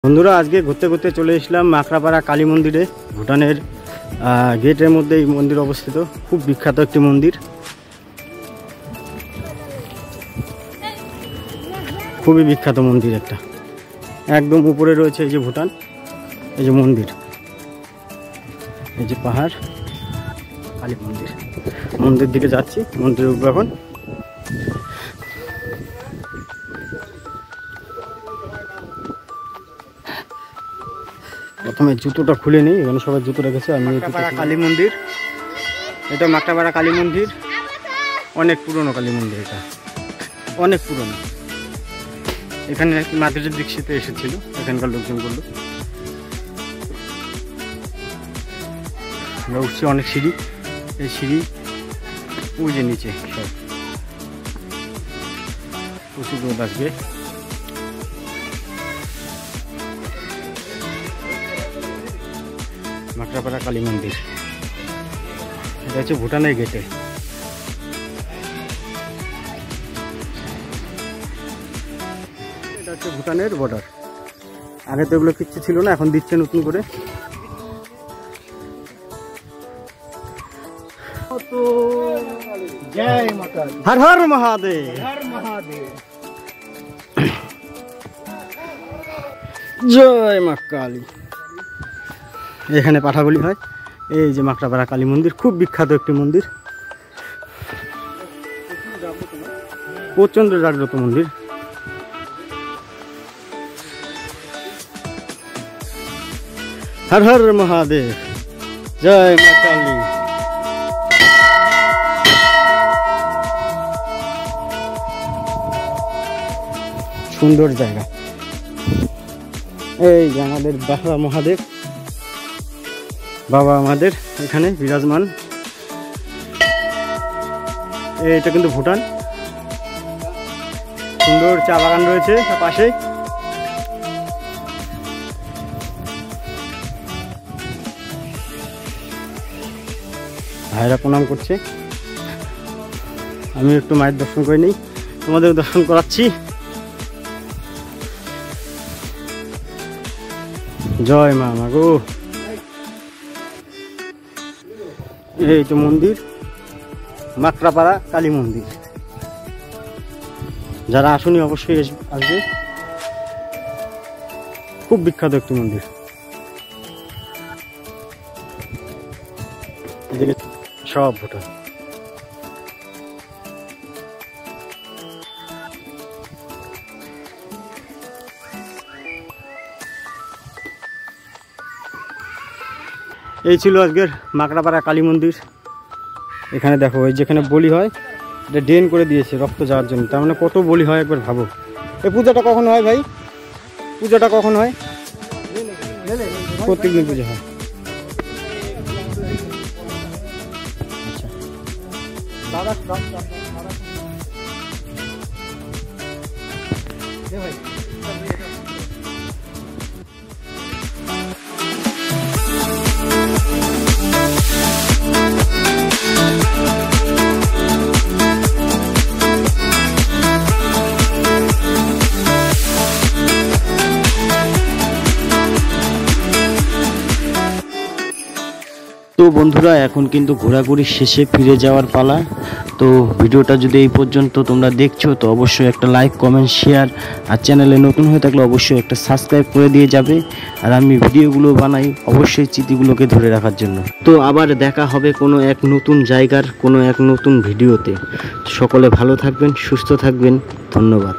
বন্ধুরা আজকে ঘুরতে ঘুরতে চলে এসলাম মাকড়াপাড়া কালী মন্দিরে। ভুটানের গেটের মধ্যে এই মন্দির অবস্থিত, খুব বিখ্যাত একটি মন্দির, খুবই বিখ্যাত মন্দির একটা। একদম উপরে রয়েছে এই যে ভুটান, এই যে মন্দির, এই যে পাহাড়, কালী মন্দির। মন্দির দিকে যাচ্ছি, মন্দিরে উঠবো এখন। প্রথমে জুতোটা খুলে নিই, এখানে সবাই জুতো রেখেছে। আমি কালী মন্দির, এটা মাকড়াপাড়া কালী মন্দির, অনেক পুরনো কালী মন্দির, এটা অনেক পুরনো। এখানে মাদ্রাসার দীক্ষিতে এসেছিল এখানকার লোকজন বললো। আমরা উঠছি অনেক সিঁড়ি, এই সিঁড়ি ওই যে নিচে সব প্রচুর রোদ আসবে। মাকড়াপাড়া কালী মন্দির, এটা হচ্ছে ভুটানের গেটে। এটা হচ্ছে ভুটানের বর্ডার। আগে তো এগুলো কিচ্ছু ছিল না, এখন দিচ্ছে নতুন করে। হর হর মহাদেব, জয় মা কালী। এখানে পাঠাবলি হয়। এই যে মাকড়াপাড়া কালী মন্দির, খুব বিখ্যাত একটি মন্দির, প্রচন্ড জাগ্রত মন্দির। হর হর মহাদেব, জয় মা কালী। সুন্দর জায়গা। এই যে আমাদের বাবা মহাদেব, বাবা আমাদের এখানে বিরাজমান। এটা কিন্তু ভুটান, সুন্দর চা বাগান রয়েছে পাশে। ভাইরা প্রণাম করছে, আমি একটু মায়ের দর্শন করে নিই, তোমাদের দর্শন করাচ্ছি। জয় মা গো। এই তো মন্দির, মাকড়াপাড়া কালী মন্দির। যারা আসুনি অবশ্যই আসবে, খুব বিখ্যাত একটি মন্দির। এদিকে সব ভুটান। এই ছিল আজকের মাকড়াপাড়া কালী মন্দির। এখানে দেখো, এই যেখানে বলি হয় এটা ড্রেন করে দিয়েছে রক্ত যাওয়ার জন্য। তার মানে কত বলি হয় একবার ভাবো। এই পূজাটা কখন হয় ভাই? পূজাটা কখন হয়? প্রত্যেকদিন পূজা হয়। তো বন্ধুরা, এখন কিন্তু ঘোরাঘুরি শেষে ফিরে যাওয়ার পালা। তো ভিডিওটা যদি এই পর্যন্ত তোমরা দেখছো, তো অবশ্যই একটা লাইক, কমেন্ট, শেয়ার, আর চ্যানেলে নতুন হয়ে থাকলে অবশ্যই একটা সাবস্ক্রাইব করে দিয়ে যাবে। আর আমি ভিডিওগুলো বানাই অবশ্যই স্মৃতিগুলোকে ধরে রাখার জন্য। তো আবার দেখা হবে কোনো এক নতুন জায়গার কোনো এক নতুন ভিডিওতে। সকলে ভালো থাকবেন, সুস্থ থাকবেন, ধন্যবাদ।